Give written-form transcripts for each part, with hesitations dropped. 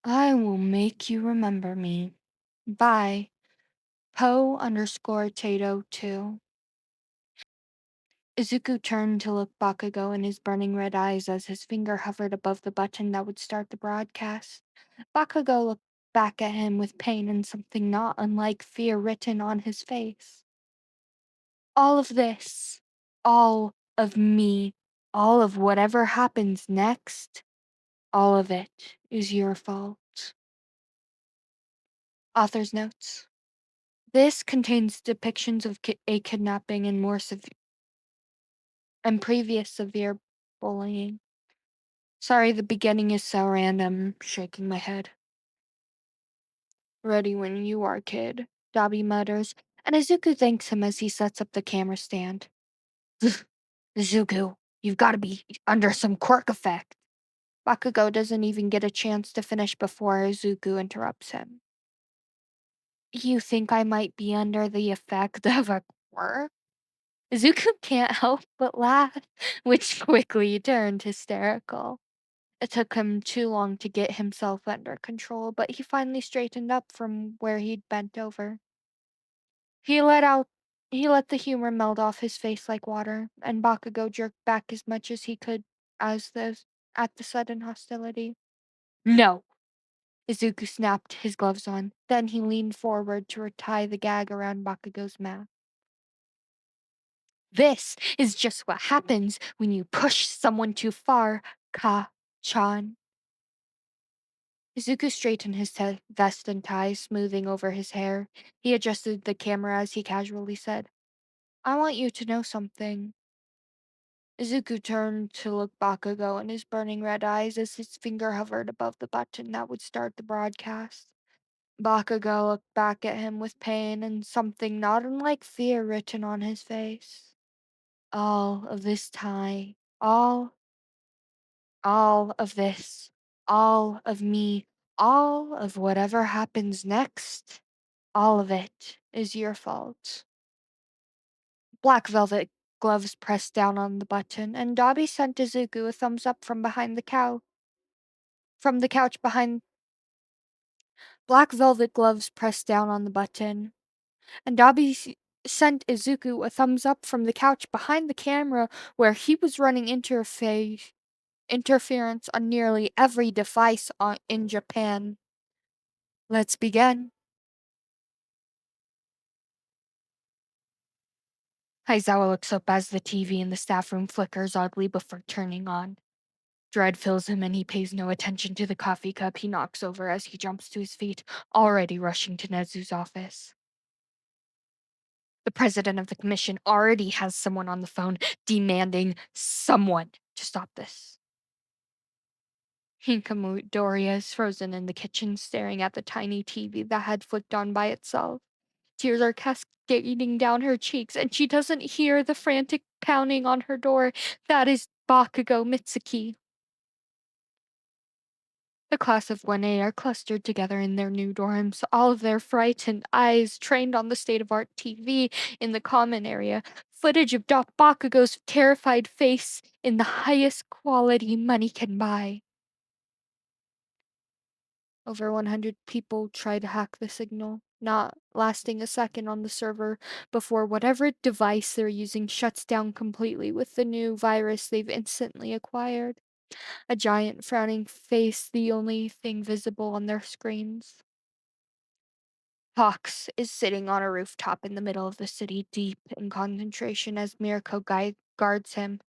I will make you remember me. By Poe_Tato2. Izuku turned to look Bakugou in his burning red eyes as his finger hovered above the button that would start the broadcast. Bakugou looked back at him with pain and something not unlike fear written on his face. All of this, all of me, all of whatever happens next, all of it is your fault. Author's notes. This contains depictions of a kidnapping and previous severe bullying. Sorry, the beginning is so random. Shaking my head. Ready when you are, kid, Dobby mutters, and Izuku thanks him as he sets up the camera stand. Izuku, you've got to be under some quirk effect. Bakugou doesn't even get a chance to finish before Izuku interrupts him. You think I might be under the effect of a quirk? Izuku can't help but laugh, which quickly turned hysterical. It took him too long to get himself under control, but he finally straightened up from where he'd bent over. He let out he let the humor melt off his face like water, and Bakugo jerked back as much as he could as the at the sudden hostility. No! Izuku snapped his gloves on. Then he leaned forward to retie the gag around Bakugou's mouth. This is just what happens when you push someone too far, Ka-chan. Izuku straightened his vest and tie, smoothing over his hair. He adjusted the camera as he casually said, I want you to know something. Izuku turned to look Bakugo in his burning red eyes as his finger hovered above the button that would start the broadcast. Bakugo looked back at him with pain and something not unlike fear written on his face. All of this time, all of this, all of me, all of whatever happens next, all of it is your fault. Black velvet gloves pressed down on the button, and Dobby sent Izuku a thumbs up from behind the cow. From the couch behind. Black velvet gloves pressed down on the button, and sent Izuku a thumbs up from the couch behind the camera where he was running interference on nearly every device in Japan. Let's begin. Aizawa looks up as the TV in the staff room flickers oddly before turning on. Dread fills him and he pays no attention to the coffee cup he knocks over as he jumps to his feet, already rushing to Nezu's office. The president of the commission already has someone on the phone demanding someone to stop this. Hinkamu Doria is frozen in the kitchen, staring at the tiny TV that had flicked on by itself. Tears are cascading down her cheeks, and she doesn't hear the frantic pounding on her door. That is Bakugo Mitsuki. The class of 1A are clustered together in their new dorms, all of their frightened eyes trained on the state-of-art TV in the common area. Footage of Bakugo's terrified face in the highest quality money can buy. Over 100 people try to hack the signal, not lasting a second on the server before whatever device they're using shuts down completely with the new virus they've instantly acquired. A giant frowning face, the only thing visible on their screens. Hawks is sitting on a rooftop in the middle of the city, deep in concentration as Mirko guards him.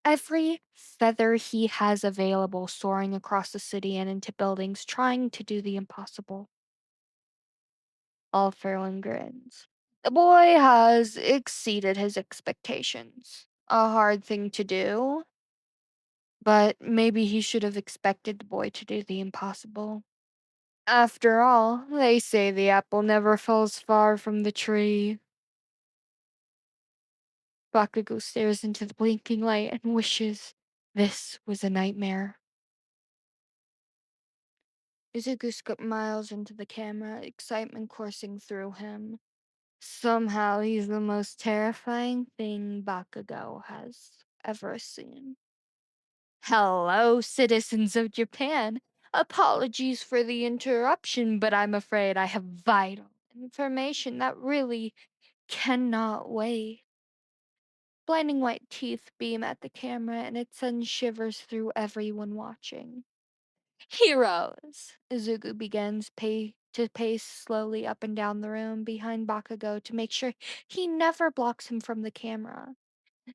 Every feather he has available soaring across the city and into buildings, trying to do the impossible. All Ferlin grins. The boy has exceeded his expectations. A hard thing to do, but maybe he should have expected the boy to do the impossible. After all, they say the apple never falls far from the tree. Bakugo stares into the blinking light and wishes this was a nightmare. Izuku smiles into the camera, excitement coursing through him. Somehow he's the most terrifying thing Bakugo has ever seen. Hello, citizens of Japan. Apologies for the interruption, but I'm afraid I have vital information that really cannot wait. Blinding white teeth beam at the camera and it sends shivers through everyone watching. Heroes! Izuku begins to pace slowly up and down the room behind Bakugou to make sure he never blocks him from the camera.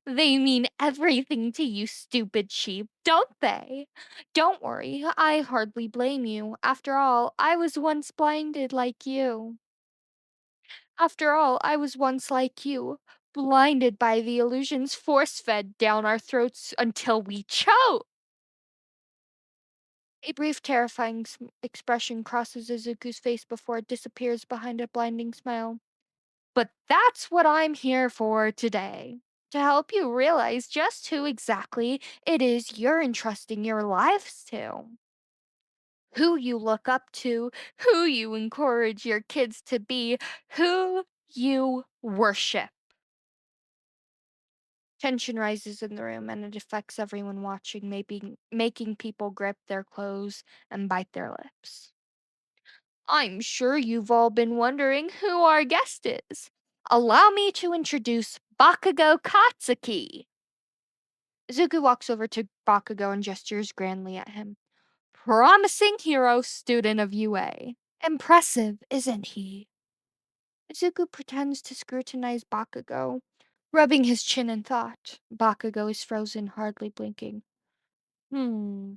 They mean everything to you, stupid sheep, don't they? Don't worry, I hardly blame you. After all, I was once blinded like you. After all, I was once like you, blinded by the illusions force fed down our throats until we choke. A brief, terrifying expression crosses Izuku's face before it disappears behind a blinding smile. But that's what I'm here for today. To help you realize just who exactly it is you're entrusting your lives to. Who you look up to, who you encourage your kids to be, who you worship. Tension rises in the room and it affects everyone watching, making people grip their clothes and bite their lips. I'm sure you've all been wondering who our guest is. Allow me to introduce Bakugou Katsuki. Izuku walks over to Bakugou and gestures grandly at him. Promising hero student of UA. Impressive, isn't he? Izuku pretends to scrutinize Bakugou, rubbing his chin in thought. Bakugou is frozen, hardly blinking. Hmm.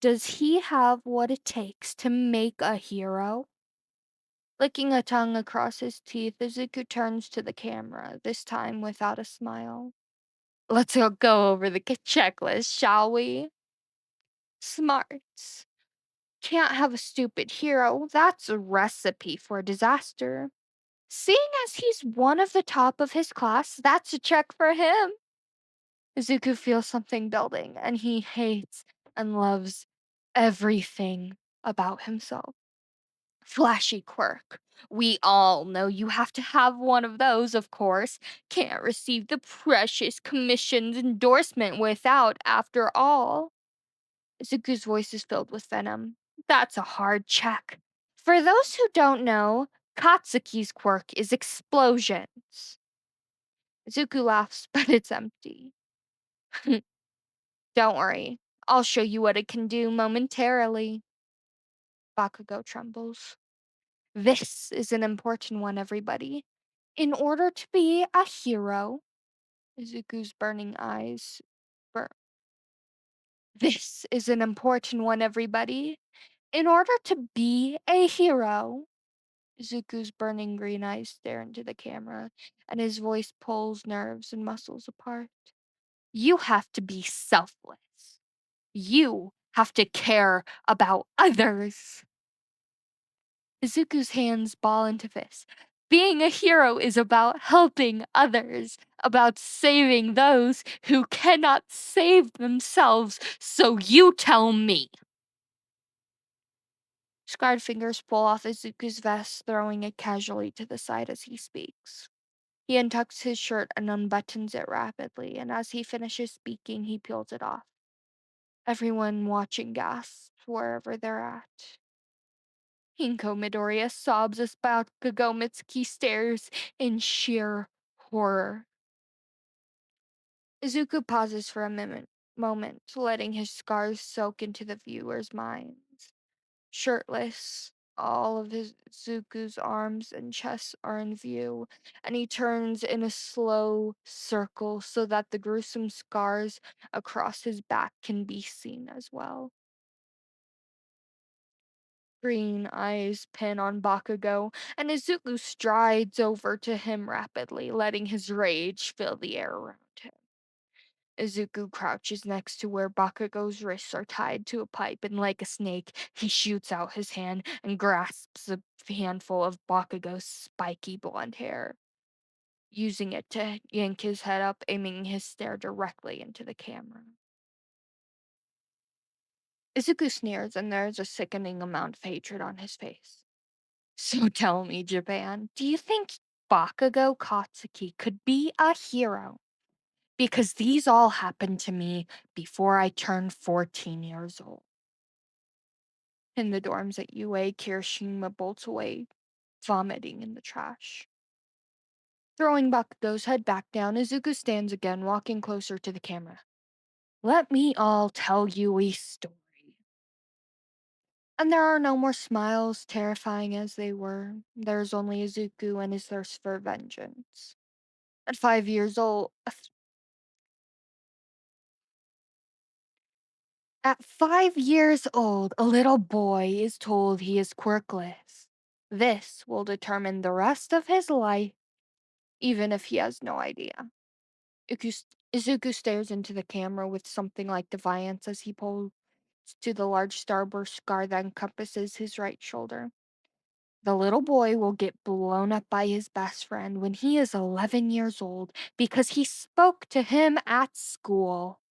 Does he have what it takes to make a hero? Licking a tongue across his teeth, Izuku turns to the camera, this time without a smile. Let's go over the checklist, shall we? Smarts. Can't have a stupid hero. That's a recipe for disaster. Seeing as he's one of the top of his class, that's a check for him. Izuku feels something building, and he hates and loves everything about himself. Flashy quirk. We all know you have to have one of those, of course. Can't receive the precious commission's endorsement without, after all. Izuku's voice is filled with venom. That's a hard check. For those who don't know, Katsuki's quirk is explosions. Izuku laughs, but it's empty. Don't worry. I'll show you what it can do momentarily. Bakugou trembles. This is an important one, everybody. In order to be a hero, Izuku's burning eyes burn. This is an important one, everybody. In order to be a hero, Izuku's burning green eyes stare into the camera, and his voice pulls nerves and muscles apart. You have to be selfless. You have to care about others. Izuku's hands ball into fists. Being a hero is about helping others, about saving those who cannot save themselves, so you tell me. Scarred fingers pull off Izuku's vest, throwing it casually to the side as he speaks. He untucks his shirt and unbuttons it rapidly, and as he finishes speaking, he peels it off. Everyone watching gasps wherever they're at. Hinko Midoriya sobs as Bakugo Mitsuki stares in sheer horror. Izuku pauses for a moment, letting his scars soak into the viewers' minds. Shirtless, all of his Zuko's arms and chest are in view, and he turns in a slow circle so that the gruesome scars across his back can be seen as well. Green eyes pin on Bakugo, and Izuku strides over to him rapidly, letting his rage fill the air around him. Izuku crouches next to where Bakugou's wrists are tied to a pipe, and like a snake, he shoots out his hand and grasps a handful of Bakugou's spiky blonde hair, using it to yank his head up, aiming his stare directly into the camera. Izuku sneers, and there's a sickening amount of hatred on his face. So tell me, Japan, do you think Bakugou Katsuki could be a hero? Because these all happened to me before I turned 14 years old. In the dorms at UA, Kirishima bolts away, vomiting in the trash. Throwing Bakugo's head back down, Izuku stands again, walking closer to the camera. Let me all tell you a story. And there are no more smiles, terrifying as they were. There's only Izuku and his thirst for vengeance. At 5 years old, at 5 years old, a little boy is told he is quirkless. This will determine the rest of his life, even if he has no idea. Iku- Izuku stares into the camera with something like defiance as he pulls to the large starburst scar that encompasses his right shoulder. The little boy will get blown up by his best friend when he is 11 years old because he spoke to him at school.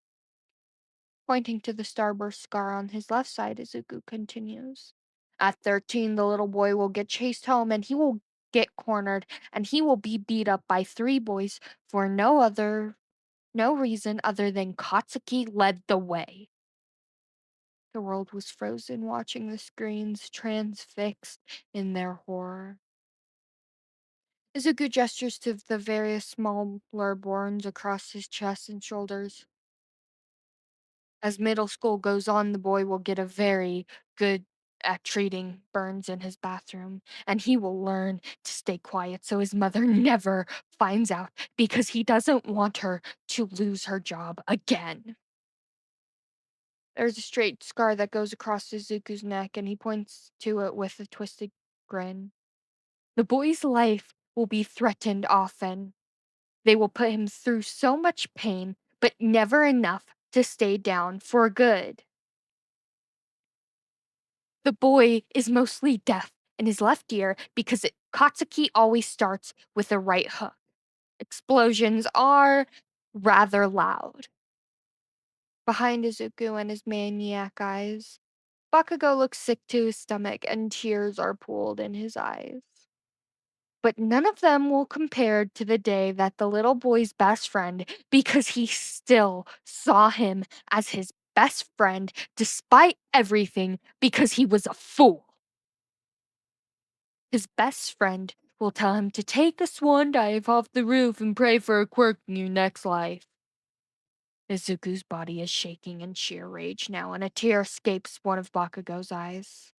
Pointing to the starburst scar on his left side, Izuku continues. At 13, the little boy will get chased home and he will get cornered and he will be beat up by three boys for no reason other than Katsuki led the way. The world was frozen, watching the screens, transfixed in their horror. Izuku gestures to the various smaller burns across his chest and shoulders. As middle school goes on, the boy will get a very good at treating burns in his bathroom, and he will learn to stay quiet so his mother never finds out because he doesn't want her to lose her job again. There's a straight scar that goes across Izuku's neck, and he points to it with a twisted grin. The boy's life will be threatened often. They will put him through so much pain, but never enough to stay down for good. The boy is mostly deaf in his left ear because Katsuki always starts with a right hook. Explosions are rather loud. Behind Izuku and his maniac eyes, Bakugo looks sick to his stomach and tears are pooled in his eyes. But none of them will compare to the day that the little boy's best friend, because he still saw him as his best friend despite everything because he was a fool. His best friend will tell him to take a swan dive off the roof and pray for a quirk in your next life. Izuku's body is shaking in sheer rage now, and a tear escapes one of Bakugo's eyes.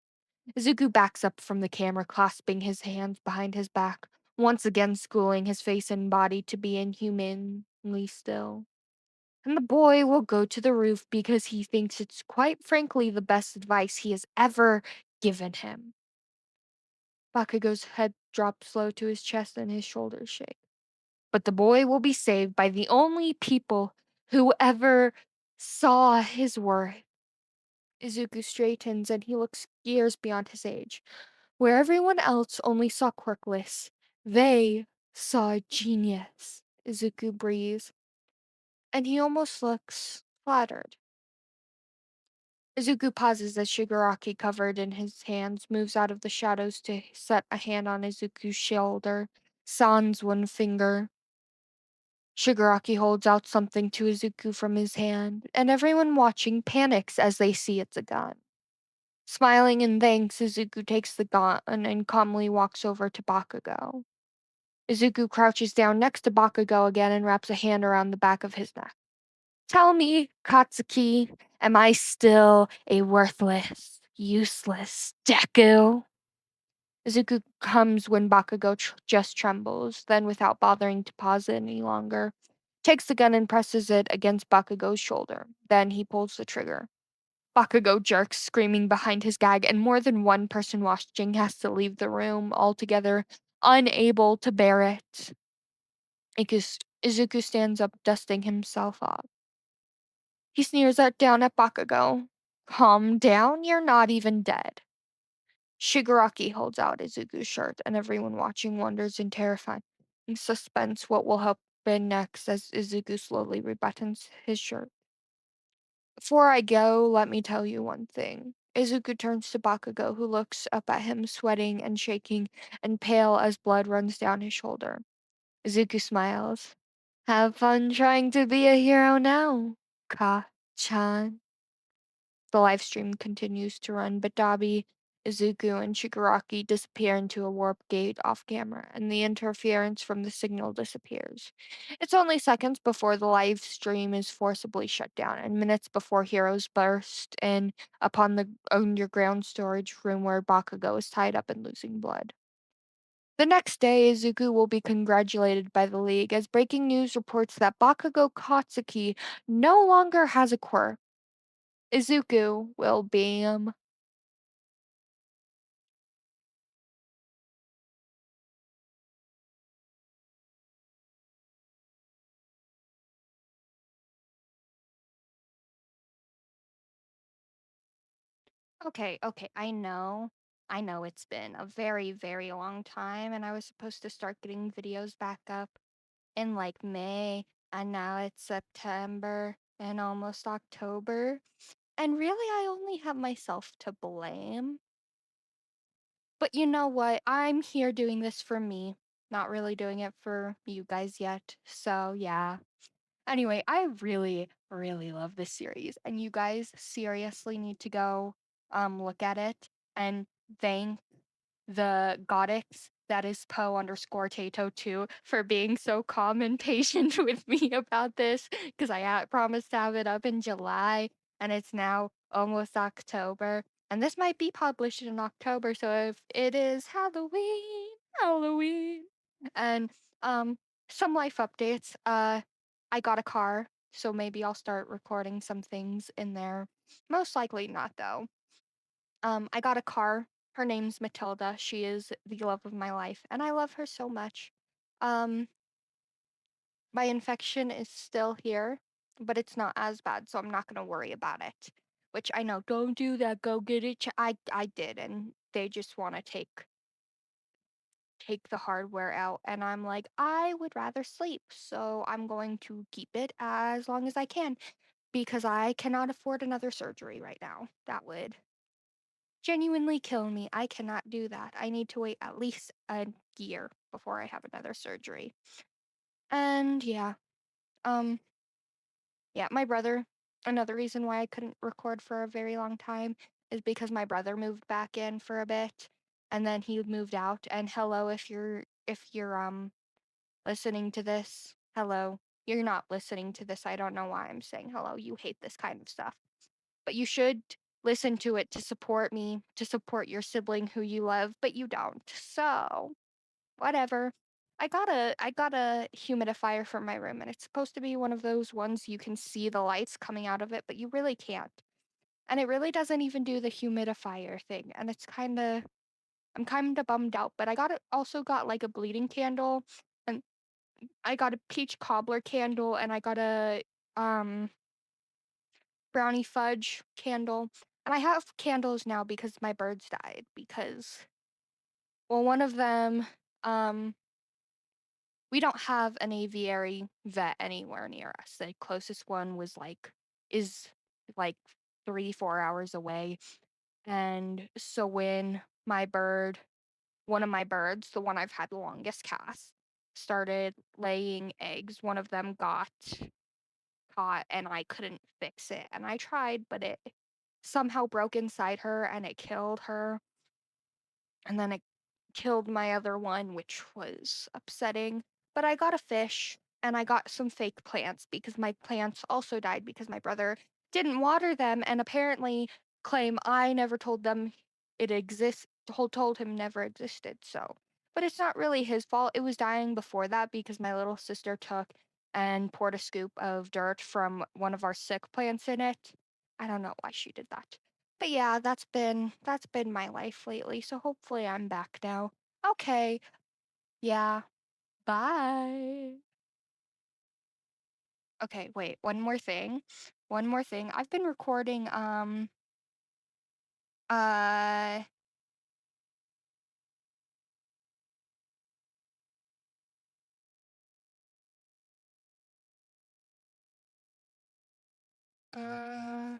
Izuku backs up from the camera, clasping his hands behind his back, once again schooling his face and body to be inhumanly still. And the boy will go to the roof because he thinks it's quite frankly the best advice he has ever given him. Bakugo's head drops low to his chest and his shoulders shake. But the boy will be saved by the only people who ever saw his worth. Izuku straightens and he looks years beyond his age. Where everyone else only saw quirkless, they saw genius. Izuku breathes, and he almost looks flattered. Izuku pauses as Shigaraki, covered in his hands, moves out of the shadows to set a hand on Izuku's shoulder, sans one finger. Shigaraki holds out something to Izuku from his hand, and everyone watching panics as they see it's a gun. Smiling in thanks, Izuku takes the gun and calmly walks over to Bakugo. Izuku crouches down next to Bakugo again and wraps a hand around the back of his neck. Tell me, Katsuki, am I still a worthless, useless Deku? Izuku comes when Bakugo just trembles, then without bothering to pause any longer, takes the gun and presses it against Bakugo's shoulder. Then he pulls the trigger. Bakugo jerks, screaming behind his gag, and more than one person watching has to leave the room altogether, unable to bear it. Izuku stands up, dusting himself off. He sneers down at Bakugo. Calm down, you're not even dead. Shigaraki holds out Izuku's shirt, and everyone watching wonders in terrifying suspense what will happen next as Izuku slowly rebuttons his shirt. Before I go, let me tell you one thing. Izuku turns to Bakugo, who looks up at him, sweating and shaking and pale as blood runs down his shoulder. Izuku smiles. Have fun trying to be a hero now, Ka-chan. The live stream continues to run, but Dabi, Izuku, and Shigaraki disappear into a warp gate off camera, and the interference from the signal disappears. It's only seconds before the live stream is forcibly shut down, and minutes before heroes burst in upon the underground storage room where Bakugou is tied up and losing blood. The next day, Izuku will be congratulated by the League as breaking news reports that Bakugou Katsuki no longer has a quirk. Izuku will beam. Okay, okay, I know. I know it's been a very, very long time, and I was supposed to start getting videos back up in like May, and now it's September and almost October. And really, I only have myself to blame. But you know what? I'm here doing this for me, not really doing it for you guys yet. So, yeah. Anyway, I really, really love this series, and you guys seriously need to go look at it and thank the goddess that is Poe underscore tato2 for being so calm and patient with me about this because I promised to have it up in July and it's now almost October. And this might be published in October, so if it is Halloween, Halloween. And um some life updates. I got a car, so maybe I'll start recording some things in there. Most likely not though. I got a car. Her name's Matilda. She is the love of my life, and I love her so much. Um, my infection is still here, but it's not as bad, so I'm not gonna worry about it. Which I know, don't do that. Go get it. I did, and they just want to take the hardware out, and I'm like, I would rather sleep, so I'm going to keep it as long as I can because I cannot afford another surgery right now. That would genuinely kill me. I cannot do that. I need to wait at least a year before I have another surgery. And um, yeah, my brother, another reason why I couldn't record for a very long time is because my brother moved back in for a bit and then he moved out. And hello, if you're listening to this, hello. You're not listening to this. I don't know why I'm saying hello. You hate this kind of stuff. But you should listen to it to support me, to support your sibling who you love, but you don't. So, whatever. I got a humidifier for my room and it's supposed to be one of those ones you can see the lights coming out of it, but you really can't. And it really doesn't even do the humidifier thing. And it's kind of I'm kind of bummed out, but also got like a bleeding candle and I got a peach cobbler candle and I got a um brownie fudge candle. And I have candles now because my birds died because well one of them um we don't have an aviary vet anywhere near us. The closest one is like 3-4 hours away. And so when one of my birds, the one I've had the longest cast, started laying eggs, one of them got caught and I couldn't fix it. And I tried, but it somehow broke inside her and it killed her. And then it killed my other one, which was upsetting. But I got a fish and I got some fake plants because my plants also died because my brother didn't water them and apparently claim I never told them it exists told him never existed. So, but it's not really his fault. It was dying before that because my little sister took and poured a scoop of dirt from one of our sick plants in it. I don't know why she did that. But yeah, that's been my life lately. So hopefully I'm back now. Okay. Yeah. Bye. Okay, wait. One more thing. One more thing. I've been recording uh uh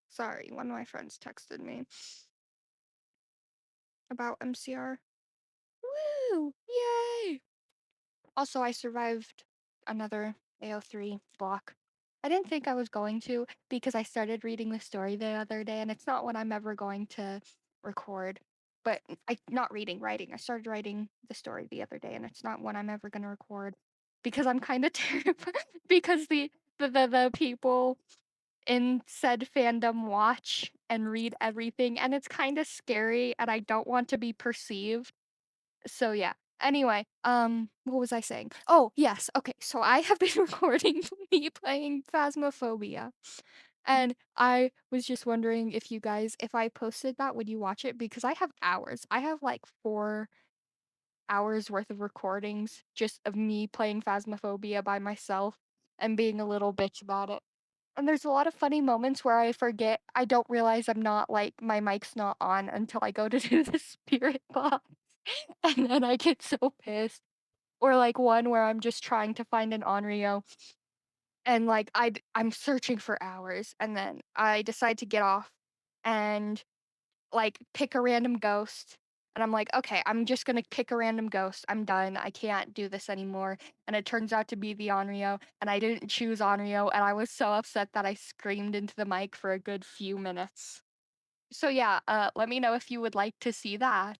sorry, one of my friends texted me about MCR. Woo! Yay! Also, I survived another AO3 block. I didn't think I was going to because I started reading the story the other day, and it's not what I'm ever going to record. But I not reading, writing. I started writing the story the other day, and it's not what I'm ever gonna record because I'm kind of terrified because the people in said fandom watch and read everything, and it's kind of scary, and I don't want to be perceived so yeah. Anyway, what was I saying? Oh, yes. Okay, so I have been recording me playing Phasmophobia. And I was just wondering if you guys, if I posted that, would you watch it? Because I have hours. I have like 4 hours worth of recordings just of me playing Phasmophobia by myself and being a little bitch about it. And there's a lot of funny moments where I forget, I don't realize I'm not like, my mic's not on until I go to do the spirit box. And then I get so pissed. Or like one where I'm just trying to find an Onryo and like I'm searching for hours and then I decide to get off and like pick a random ghost. And I'm like, okay, I'm just gonna pick a random ghost. I'm done. I can't do this anymore. And it turns out to be the Onryo, and I didn't choose Onryo, and I was so upset that I screamed into the mic for a good few minutes. So yeah, let me know if you would like to see that.